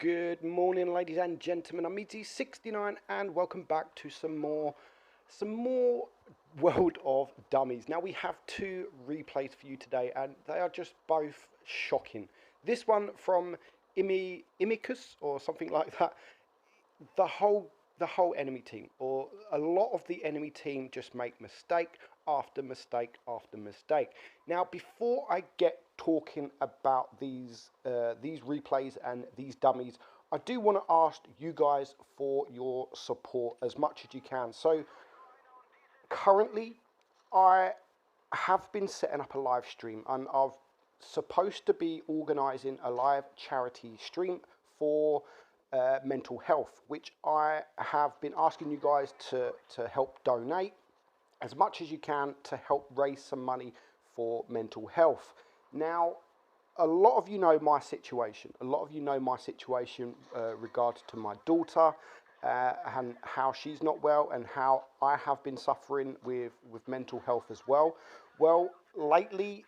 Good morning, ladies and gentlemen. I'm meadsy69 and welcome back to some more World of Dummies. Now we have two replays for you today, and they are just both shocking. This one from Imicus or something like that. The whole enemy team, or a lot of the enemy team, just make mistake after mistake after mistake. Now, before I get talking about these replays and these dummies, I do want to ask you guys for your support as much as you can. So currently, I have been setting up a live stream, and I've supposed to be organising a live charity stream for mental health, which I have been asking you guys to help donate as much as you can to help raise some money for mental health. Now, a lot of you know my situation. A lot of you know my situation regards to my daughter and how she's not well, and how I have been suffering with mental health as well. Well, lately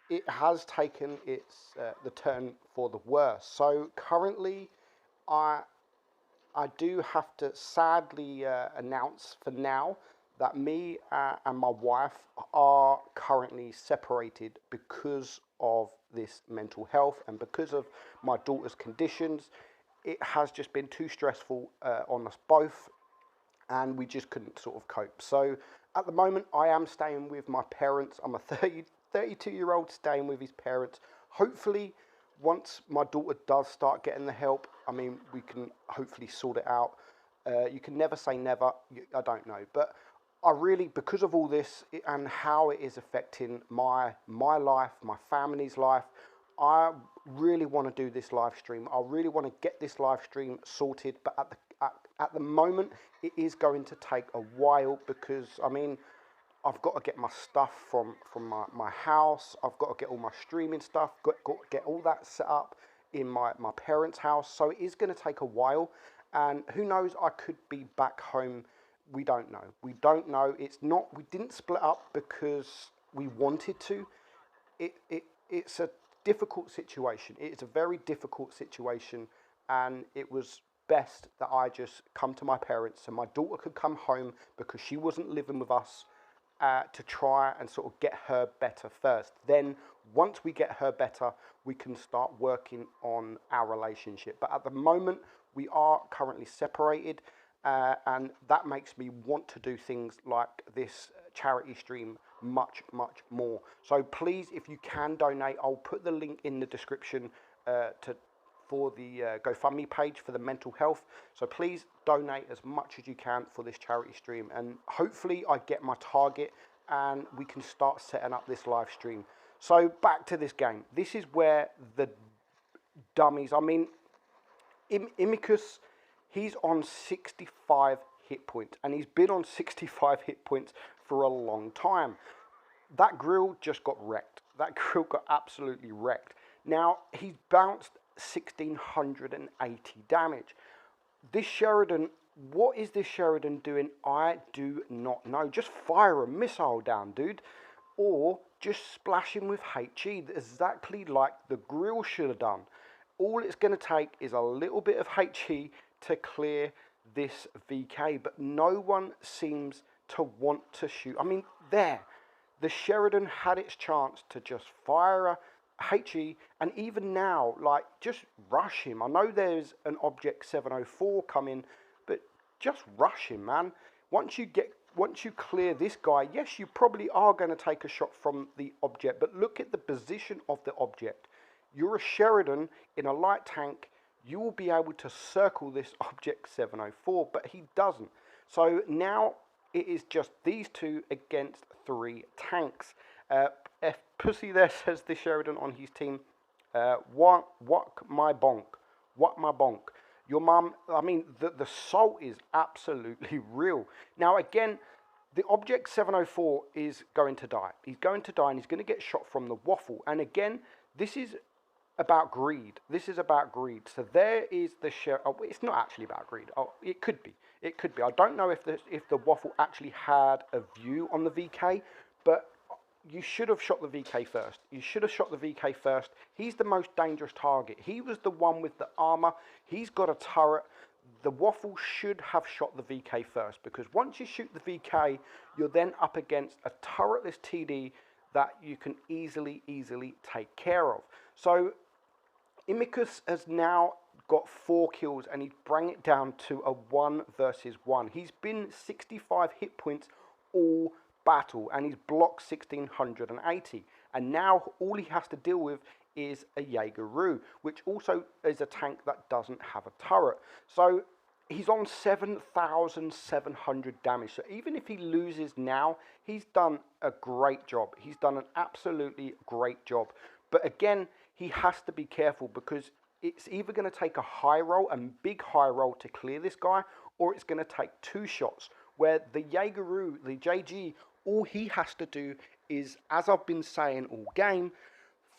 it has taken its the turn for the worse. So currently, I I do have to sadly announce for now that me and my wife are currently separated because of this mental health and because of my daughter's conditions. It has just been too stressful on us both, and we just couldn't sort of cope. So at the moment, I am staying with my parents. I'm a 32-year-old staying with his parents. Hopefully, once my daughter does start getting the help, I mean, we can hopefully sort it out. You can never say never. I don't know, but I really, because of all this and how it is affecting my life, my family's life, I really want to do this live stream. I really want to get this live stream sorted, but at the moment, it is going to take a while because, I mean, I've got to get my stuff from my house. I've got to get all my streaming stuff, got to get all that set up in my parents' house. So it is going to take a while. And who knows, I could be back home. We don't know. We don't know. It's not, we didn't split up because we wanted to. It's a difficult situation. It's a very difficult situation. And it was best that I just come to my parents so my daughter could come home because she wasn't living with us, to try and sort of get her better first. Then once we get her better, we can start working on our relationship. But at the moment, we are currently separated, and that makes me want to do things like this charity stream much more. So please, if you can donate, I'll put the link in the description for the GoFundMe page for the mental health. So please donate as much as you can for this charity stream, and hopefully I get my target and we can start setting up this live stream. So back to this game. This is where the dummies, I mean, Imicus, he's on 65 hit points, and he's been on 65 hit points for a long time. That grill just got wrecked. That grill got absolutely wrecked. Now, he's bounced 1,680 damage. This Sheridan, what is this Sheridan doing? I do not know. Just fire a missile down, dude. Or just splash him with HE, exactly like the grill should have done. All it's going to take is a little bit of HE to clear this VK, but no one seems to want to shoot. I mean, there. The Sheridan had its chance to just fire a HE, and even now, like, just rush him. I know there's an Object 704 coming, but just rush him, man. Once you clear this guy, yes, you probably are going to take a shot from the object, but look at the position of the object. You're a Sheridan in a light tank. You will be able to circle this Object 704, but he doesn't. So now it is just these two against 3 tanks. F Pussy there says the Sheridan on his team. What my bonk. What my bonk. Your mum, I mean, the salt is absolutely real. Now, again, the Object 704 is going to die. He's going to die, and he's going to get shot from the waffle. And again, this is about greed. This is about greed. So there is the oh, it's not actually about greed. Oh, it could be. It could be. I don't know if the waffle actually had a view on the VK, but you should have shot the VK first. You should have shot the VK first. He's the most dangerous target. He was the one with the armor. He's got a turret. The Waffle should have shot the VK first, because once you shoot the VK, you're then up against a turretless TD that you can easily take care of. So Imicus has now got 4 kills, and he's bringing it down to a 1 versus 1. He's been 65 hit points all battle, and he's blocked 1680. And now all he has to deal with is a Jaegeru, which also is a tank that doesn't have a turret. So he's on 7,700 damage. So even if he loses now, he's done a great job. He's done an absolutely great job. But again, he has to be careful, because it's either going to take a high roll, a big high roll to clear this guy, or it's going to take 2 shots, where the Jaegeru, the JG, all he has to do is, as I've been saying all game,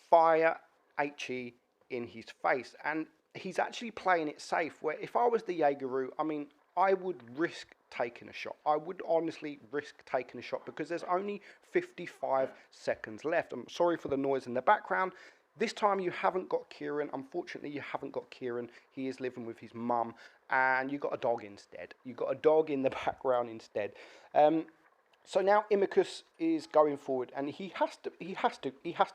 fire HE in his face. And he's actually playing it safe, where if I was the Jaegeru, I mean, I would risk taking a shot. I would honestly risk taking a shot, because there's only 55 seconds left. I'm sorry for the noise in the background. This time you haven't got Kieran. Unfortunately, you haven't got Kieran. He is living with his mum, and you got a dog instead. You got a dog in the background instead. So now Imicus is going forward, and he has to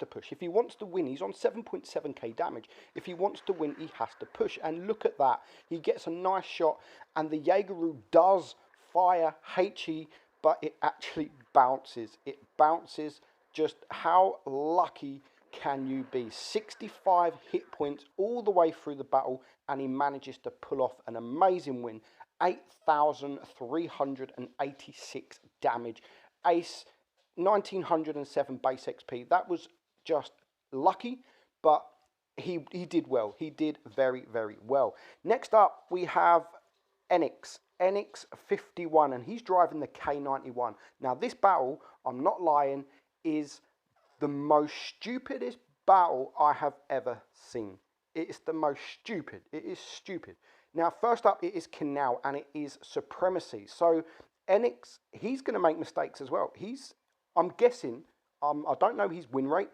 push. If he wants to win, he's on 7.7k damage. If he wants to win, he has to push. And look at that. He gets a nice shot, and the Jaegeru does fire HE, but it actually bounces. It bounces. Just how lucky can you be? 65 hit points all the way through the battle, and he manages to pull off an amazing win. 8,386 damage, ace, 1907 base XP. That was just lucky, but he did well. He did very well. Next up, we have Enix 51, and he's driving the K91. Now this battle, I'm not lying, is the most stupidest battle I have ever seen. It is the most stupid. It is stupid. Now, first up, it is Canal, and it is Supremacy. So, Enix, he's going to make mistakes as well. I'm guessing, I don't know his win rate.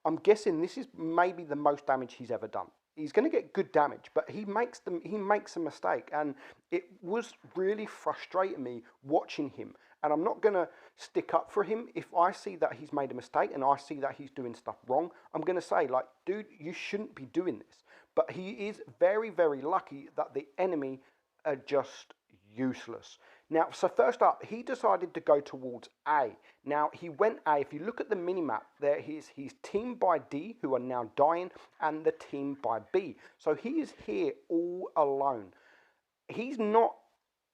I'm guessing this is maybe the most damage he's ever done. He's going to get good damage, but he makes a mistake, and it was really frustrating me watching him. And I'm not going to stick up for him. If I see that he's made a mistake and I see that he's doing stuff wrong, I'm going to say, like, dude, you shouldn't be doing this. But he is very lucky that the enemy are just useless. Now, so first up, he decided to go towards A. Now, he went A. If you look at the minimap, there he's teamed by D, who are now dying, and the team by B. So he is here all alone. He's not...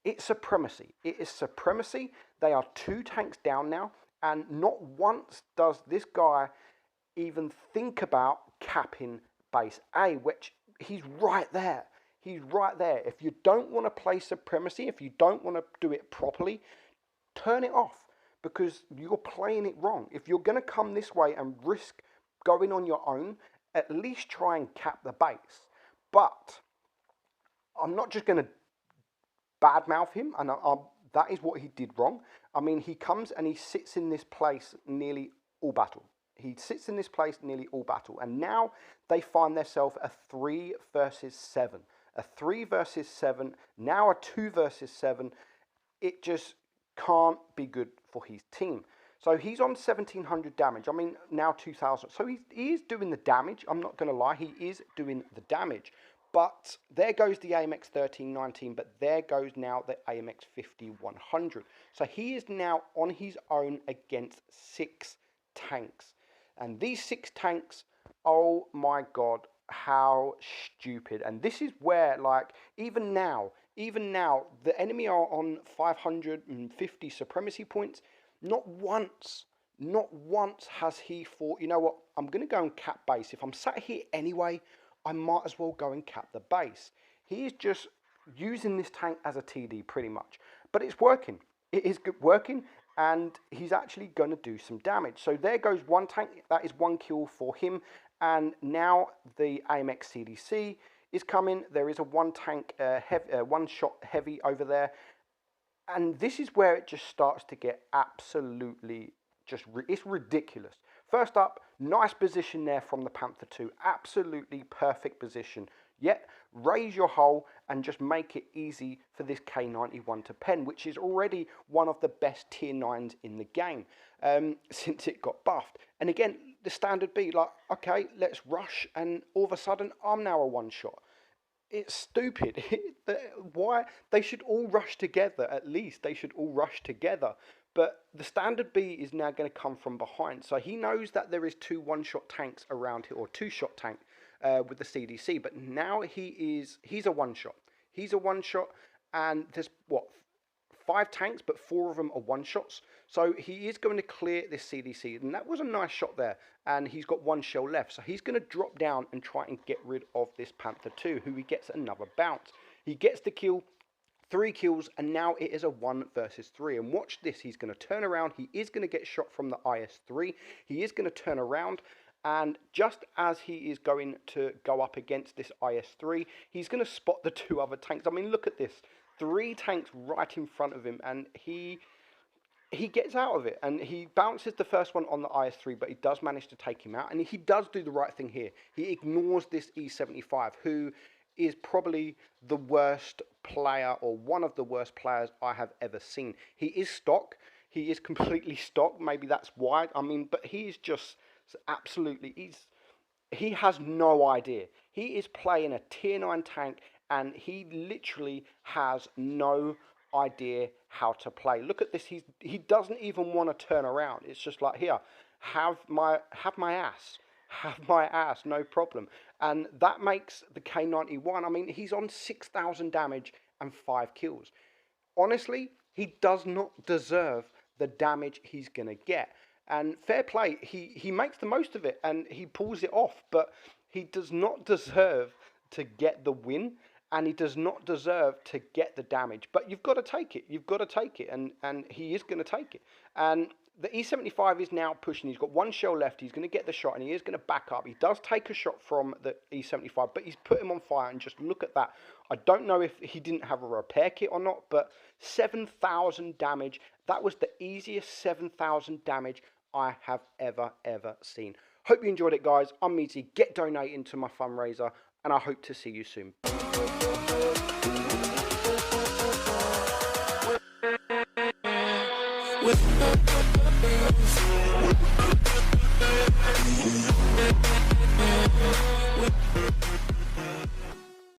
It's Supremacy. It is Supremacy. They are 2 tanks down now, and not once does this guy even think about capping base A, which he's right there. He's right there. If you don't want to play Supremacy, if you don't want to do it properly, turn it off, because you're playing it wrong. If you're going to come this way and risk going on your own, at least try and cap the base. But I'm not just going to badmouth him, and that is what he did wrong. I mean, he comes and he sits in this place nearly all battle. He sits in this place nearly all battle, and now they find themselves a 3 versus 7. A 3 versus 7, now a 2 versus 7. It just can't be good for his team. So he's on 1,700 damage. I mean, now 2,000. So he is doing the damage. I'm not going to lie. He is doing the damage. But there goes the AMX 1319, but there goes now the AMX 5100. So he is now on his own against 6 tanks. And these 6 tanks, oh my god, how stupid. And this is where, like, even now, the enemy are on 550 supremacy points. Not once has he thought, you know what, I'm going to go and cap base. If I'm sat here anyway, I might as well go and cap the base. He is just using this tank as a TD pretty much. But it's working. It is working, and he's actually going to do some damage. So there goes 1 tank. That is 1 kill for him. And now the AMX CDC is coming. There is a 1 tank, 1 shot heavy over there. And this is where it just starts to get absolutely it's ridiculous. First up, nice position there from the Panther 2. Absolutely perfect position. Yet, raise your hull and just make it easy for this K91 to pen, which is already one of the best tier 9s in the game since it got buffed. And again, the standard B, like, okay, let's rush, and all of a sudden, I'm now a one-shot. It's stupid. Why? They should all rush together, at least. They should all rush together. But the standard B is now going to come from behind. So he knows that there is 2 one-shot tanks around here, or 2-shot tank with the CDC. But now he's a one-shot. He's a one-shot, and there's, what, 5 tanks, but 4 of them are one-shots. So he is going to clear this CDC, and that was a nice shot there. And he's got 1 shell left, so he's going to drop down and try and get rid of this Panther 2, who he gets another bounce. He gets the kill, 3 kills, and now it is a 1 versus 3. And watch this, he's going to turn around, he is going to get shot from the IS-3, he is going to turn around, and just as he is going to go up against this IS-3, he's going to spot the 2 other tanks. I mean, look at this. 3 tanks right in front of him, and he gets out of it, and he bounces the first one on the IS-3, but he does manage to take him out, and he does do the right thing here. He ignores this E75, who is probably the worst player, or one of the worst players I have ever seen. He is stock. He is completely stock. Maybe that's why. I mean, but he is just absolutely, he has no idea. He is playing a tier 9 tank, and he literally has no idea how to play. Look at this. He doesn't even want to turn around. It's just like, here, have my ass, no problem. And that makes the K91, I mean, he's on 6,000 damage and 5 kills. Honestly, he does not deserve the damage he's gonna get. And fair play, he makes the most of it and he pulls it off, but he does not deserve to get the win, and he does not deserve to get the damage. But you've got to take it. You've got to take it, and he is going to take it. And the E75 is now pushing. He's got 1 shell left. He's going to get the shot, and he is going to back up. He does take a shot from the E75, but he's put him on fire, and just look at that. I don't know if he didn't have a repair kit or not, but 7,000 damage. That was the easiest 7,000 damage I have ever seen. Hope you enjoyed it, guys. I'm Meadsy. Get donating to my fundraiser, and I hope to see you soon. With